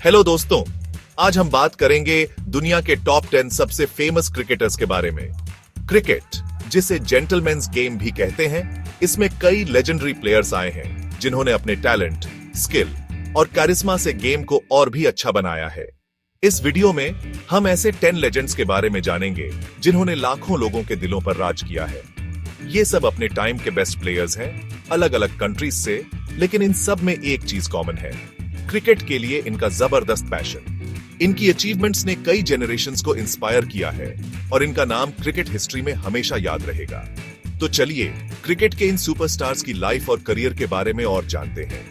Hello दोस्तों, आज हम बात करेंगे दुनिया के टॉप 10 सबसे फेमस क्रिकेटर्स के बारे में। क्रिकेट, जिसे जेंटलमैन्स गेम भी कहते हैं, इसमें कई लेजेंडरी प्लेयर्स आए हैं जिन्होंने अपने टैलेंट, स्किल और कारिश्मा से गेम को और भी अच्छा बनाया है। इस वीडियो में हम ऐसे 10 लेजेंड्स के बारे में जानेंगे जिन्होंने लाखों लोगों के दिलों पर राज किया है। ये सब अपने टाइम के बेस्ट प्लेयर्स हैं, अलग अलग कंट्रीज से, लेकिन इन सब में एक चीज कॉमन है, क्रिकेट के लिए इनका जबरदस्त पैशन। इनकी अचीवमेंट्स ने कई जनरेशंस को इंस्पायर किया है और इनका नाम क्रिकेट हिस्ट्री में हमेशा याद रहेगा। तो चलिए क्रिकेट के इन सुपरस्टार्स की लाइफ और करियर के बारे में और जानते हैं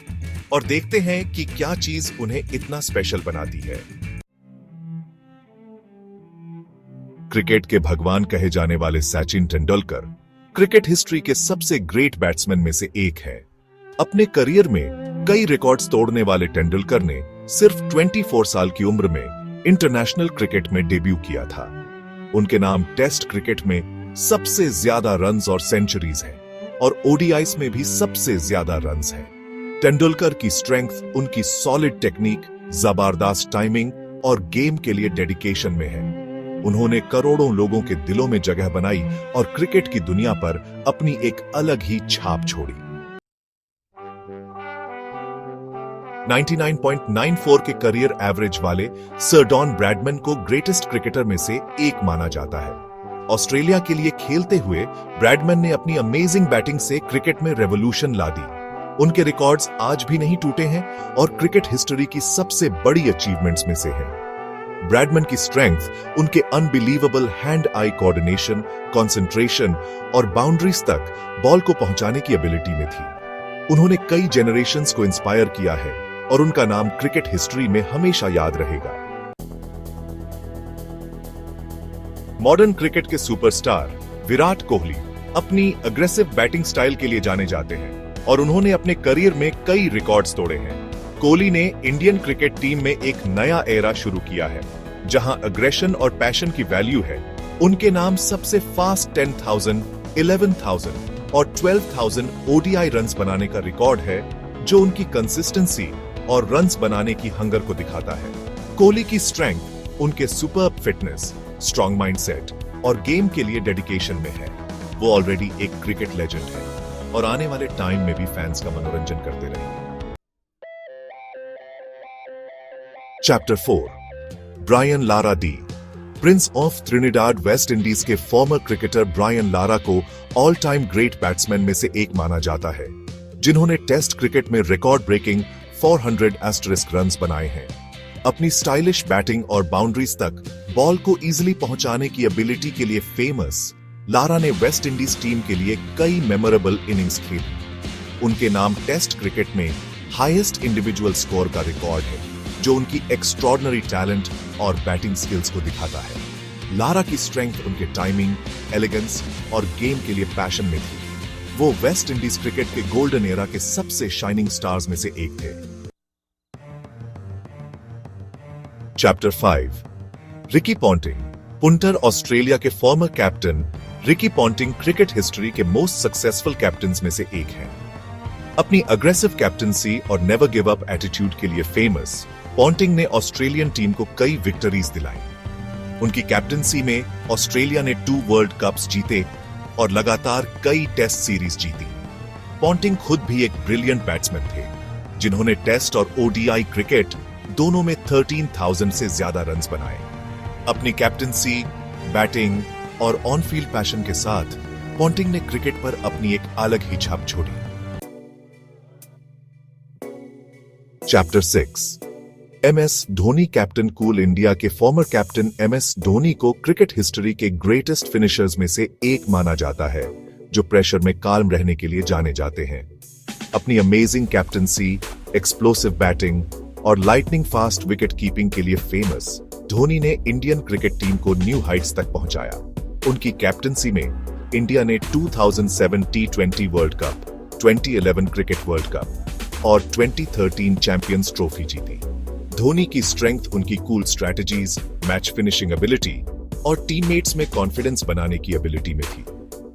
और देखते हैं कि क्या चीज उन्हें इतना स्पेशल बनाती है। क्रिकेट के भगवान कहे जाने वाले सचिन तेंदुलकर क्रिकेट हिस्ट्री के सबसे ग्रेट बैट्समैन में से एक है। अपने करियर में कई रिकॉर्ड्स तोड़ने वाले तेंदुलकर ने सिर्फ 24 साल की उम्र में इंटरनेशनल क्रिकेट में डेब्यू किया था। उनके नाम टेस्ट क्रिकेट में सबसे ज्यादा रन्स और सेंचुरीज हैं और ओडीआईस में भी सबसे ज्यादा रन्स हैं। तेंदुलकर की स्ट्रेंथ उनकी सॉलिड टेक्निक, जबरदस्त टाइमिंग और गेम के लिए डेडिकेशन में है। उन्होंने करोड़ों लोगों के दिलों में जगह बनाई और क्रिकेट की दुनिया पर अपनी एक अलग ही छाप छोड़ी। 99.94 के करियर एवरेज वाले सर डॉन ब्रैडमैन को ग्रेटेस्ट क्रिकेटर में से एक माना जाता है। ऑस्ट्रेलिया के लिए खेलते हुए ब्रैडमैन ने अपनी अमेजिंग बैटिंग से क्रिकेट में रेवोल्यूशन ला दी। उनके रिकॉर्ड्स आज भी नहीं टूटे हैं और क्रिकेट हिस्ट्री की सबसे बड़ी अचीवमेंट्स में से है। ब्रैडमैन की स्ट्रेंथ उनके unbelievable hand eye coordination, concentration और बाउंड्रीज तक बॉल को पहुंचाने की एबिलिटी में थी। उन्होंने कई जनरेशंस को इंस्पायर किया है और उनका नाम क्रिकेट हिस्ट्री में हमेशा याद रहेगा। मॉडर्न क्रिकेट के सुपरस्टार विराट कोहली अपनी अग्रेसिव बैटिंग स्टाइल के लिए जाने जाते हैं और उन्होंने अपने करियर में कई रिकॉर्ड्स तोड़े हैं। कोहली ने इंडियन क्रिकेट टीम में एक नया एरा शुरू किया है जहां अग्रेशन और पैशन की वैल्यू है। उनके नाम सबसे फास्ट 10,000, 11,000 और 12,000 ओडीआई रन्स बनाने का रिकॉर्ड है, जो उनकी कंसिस्टेंसी और रन्स बनाने की हंगर को दिखाता है। कोहली की स्ट्रेंथ उनके सुपर्ब फिटनेस, स्ट्रॉन्ग माइंडसेट और गेम के लिए डेडिकेशन में है। वो ऑलरेडी एक क्रिकेट लेजेंड है और आने वाले टाइम में भी फैंस का मनोरंजन करते रहेंगे। Chapter 4, Brian Lara the. Prince of Trinidad West Indies के फॉर्मर क्रिकेटर ब्रायन लारा को ऑल टाइम ग्रेट बैट्समैन में से एक माना जाता है, जिन्होंने टेस्ट क्रिकेट में रिकॉर्ड ब्रेकिंग 400 रन्स बनाए हैं। अपनी स्टाइलिश बैटिंग और बाउंड्रीज तक बॉल को इजीली पहुंचाने की एबिलिटी के लिए फेमस, लारा ने वेस्ट इंडीज टीम के लिए कई मेमोरेबल इनिंग्स खेली। उनके नाम टेस्ट क्रिकेट में हाईएस्ट इंडिविजुअल स्कोर का रिकॉर्ड है, जो उनकी एक्स्ट्रॉर्डिनरी टैलेंट और बैटिंग स्किल्स को दिखाता है। लारा की स्ट्रेंथ उनके टाइमिंग, एलिगेंस और गेम के लिए पैशन में थी। वो वेस्ट इंडीज क्रिकेट के गोल्डन एरा के सबसे शाइनिंग स्टार्स में से एक थे। Chapter 5, Ricky Ponting. Punter Australia के former captain Ricky Ponting cricket history के मोस्ट सक्सेसफुल कैप्टन्स में से एक हैं। अपनी अग्रेसिव कैप्टनसी और नेवर गिव अप एटीट्यूड के लिए फेमस, पॉन्टिंग ने ऑस्ट्रेलियन टीम को कई विक्टरीज दिलाई। उनकी कैप्टनसी में ऑस्ट्रेलिया ने 2 वर्ल्ड कप्स जीते और लगातार कई टेस्ट सीरीज जीती। पॉन्टिंग खुद भी एक ब्रिलियंट बैट्समैन थे, जिन्होंने टेस्ट और ओडीआई क्रिकेट दोनों में 13,000 से ज्यादा रन्स बनाए। अपनी कैप्टनसी, बैटिंग और ऑन फील्ड पैशन के साथ पॉन्टिंग ने क्रिकेट पर अपनी एक अलग ही छाप छोड़ी। Chapter 6, MS Dhoni. Captain cool India के फॉर्मर कैप्टन एमएस धोनी को क्रिकेट हिस्ट्री के ग्रेटेस्ट फिनिशर्स में से एक माना जाता है, जो प्रेशर में काल्म रहने के लिए जाने जाते हैं। अपनी अमेजिंग कैप्टनसी, एक्सप्लोसिव बैटिंग और लाइटनिंग फास्ट विकेट कीपिंग के लिए फेमस, धोनी ने इंडियन क्रिकेट टीम को न्यू हाइट्स तक पहुंचाया। उनकी कैप्टनसी में इंडिया ने 2007 T20 world cup, 2011 cricket world cup और 2013 चैंपियंस ट्रॉफी जीती। धोनी की स्ट्रेंथ उनकी cool strategies, match finishing ability और टीममेट्स में कॉन्फिडेंस बनाने की एबिलिटी में थी।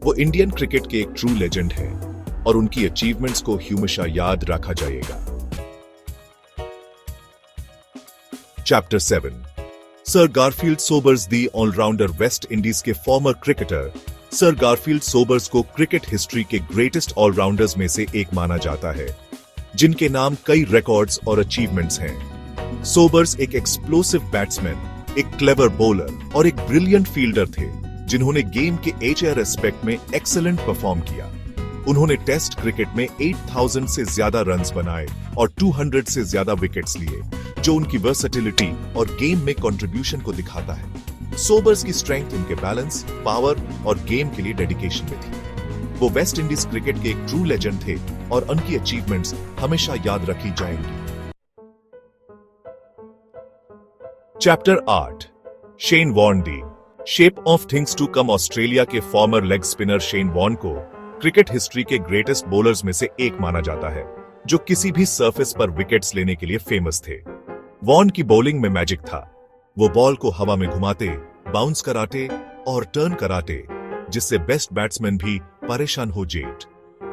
वो इंडियन क्रिकेट के एक ट्रू लेजेंड हैं और उनकी अचीवमेंट्स को हमेशा याद रखा जाएगा। Chapter 7. Sir Garfield Sobers, the allrounder West Indies के former cricketer. Sir Garfield Sobers को क्रिकेट हिस्ट्री के ग्रेटेस्ट ऑलराउंडर्स में से एक माना जाता है, जिनके नाम कई रिकॉर्ड्स और अचीवमेंट्स हैं। सोबर्स एक एक्सप्लोसिव बैट्समैन, एक क्लेवर बॉलर और एक ब्रिलियंट फील्डर थे, जिन्होंने गेम के एचआर एस्पेक्ट में एक्सीलेंट परफॉर्म किया। उन्होंने टेस्ट क्रिकेट में 8000 से ज्यादा रन्स बनाए और 200 से ज्यादा विकेट्स लिए, जो उनकी वर्सेटिलिटी और गेम में कंट्रीब्यूशन को दिखाता है। सोबर्स की स्ट्रेंथ उनके बैलेंस, पावर और गेम के लिए डेडिकेशन में थी। वो वेस्ट इंडीज क्रिकेट के एक ट्रू लेजेंड थे और उनकी अचीवमेंट्स हमेशा याद रखी जाएंगी। Chapter 8। Shane Warne, the shape of things to come. Australia के former leg spinner Shane Warne को क्रिकेट हिस्ट्री के ग्रेटेस्ट बॉलर्स में से एक माना जाता है, जो किसी भी सरफेस पर विकेट्स लेने के लिए फेमस थे। वॉर्न की बॉलिंग में मैजिक था। वो बॉल को हवा में घुमाते, बाउंस कराते और टर्न कराते, जिससे बेस्ट बैट्समैन भी परेशान हो जेट।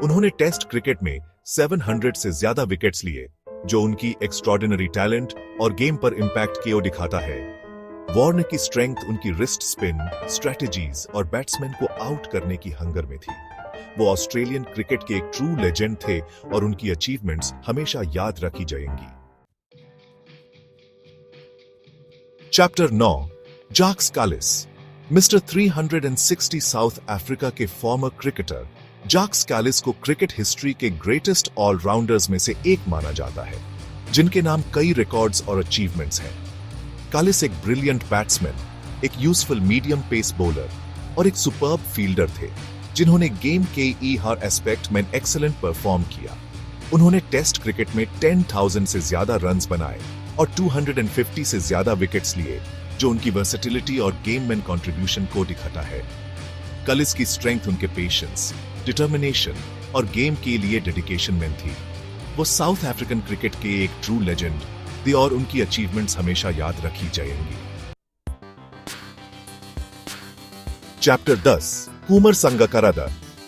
उन्होंने टेस्ट क्रिकेट में 700 से ज्यादा विकेट्स लिए, जो उनकी एक्स्ट्रॉर्डिनरी टैलेंट और गेम पर इंपैक्ट की ओर दिखाता है। वॉर्न की स्ट्रेंथ उनकी रिस्ट स्पिन, स्ट्रेटेजीज और बैट्समैन को आउट करने की हंगर में थी। वो ऑस्ट्रेलियन क्रिकेट के एक ट्रू लेजेंड थे और उनकी अचीवमेंट्स हमेशा याद रखी जाएंगी। Chapter 9। Jacques Kallis. Mister 360 South Africa के फॉर्मर क्रिकेटर जैक स्कैलिस को क्रिकेट हिस्ट्री के ग्रेटेस्ट ऑलराउंडर्स में से एक माना जाता है, जिनके नाम कई रिकॉर्ड्स और अचीवमेंट्स हैं। स्कैलिस एक ब्रिलियंट बैट्समैन, एक यूजफुल मीडियम पेस बॉलर और एक सुपर्ब फील्डर थे, जिन्होंने गेम के हर एस्पेक्ट में एक्सीलेंट परफॉर्म किया। उन्होंने टेस्ट क्रिकेट में 10,000 से ज्यादा रन्स बनाए और 250 से ज्यादा विकेट्स लिए, जो उनकी वर्सेटिलिटी और गेम में कंट्रीब्यूशन को दिखाता है। स्कैलिस की स्ट्रेंथ उनके पेशेंस, डिटर्मिनेशन और गेम के लिए डेडिकेशन में थी। वो साउथ अफ्रीकन क्रिकेट के एक ट्रू लेजेंड थे और उनकी अचीवमेंट्स हमेशा याद रखी जाएंगी। चैप्टर 10। कुमार संगकारा,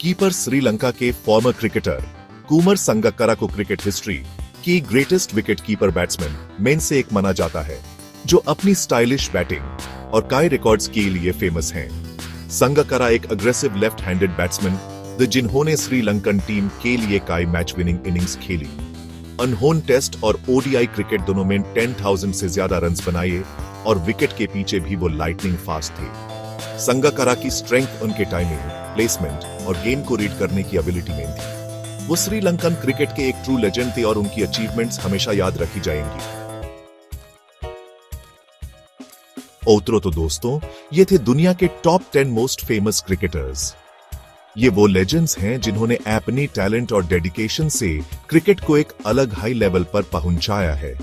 कीपर। श्रीलंका के फॉर्मर क्रिकेटर कुमार संगकारा को क्रिकेट हिस्ट्री की ग्रेटेस्ट विकेट कीपर बैट्समैन में से एक माना जाता है, जो अपनी स्टाइलिश बैटिंग और कई रिकॉर्ड्स के लिए फेमस हैं। संगकारा एक अग्रेसिव लेफ्ट हैंडेड बैट्समैन थे, जिन्होंने श्रीलंकन टीम के लिए कई मैच विनिंग इनिंग्स खेली। अनहोन टेस्ट और ओडीआई क्रिकेट दोनों में 10,000 से ज्यादा रन्स बनाए और विकेट के पीछे भी वो लाइटनिंग फास्ट थे। संगकारा की स्ट्रेंथ उनके टाइमिंग, प्लेसमेंट और गेम को रीड करने की एबिलिटी में थी। वो श्रीलंकन क्रिकेट के एक ट्रू लेजेंड थे और उनकी अचीवमेंट्स हमेशा याद रखी जाएंगी। ओतरो तो दोस्तों, ये थे दुनिया के टॉप 10 मोस्ट फेमस क्रिकेटर्स। ये वो लेजेंड्स हैं जिन्होंने अपनी टैलेंट और डेडिकेशन से क्रिकेट को एक अलग हाई लेवल पर पहुंचाया है।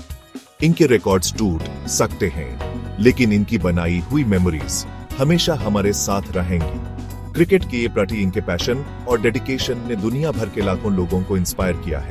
इनके रिकॉर्ड्स टूट सकते हैं, लेकिन इनकी बनाई हुई मेमोरीज हमेशा हमारे साथ रहेंगी। क्रिकेट के प्रति इनके पैशन और डेडिकेशन ने दुनिया भर के लाखों लोगों को इंस्पायर किया है।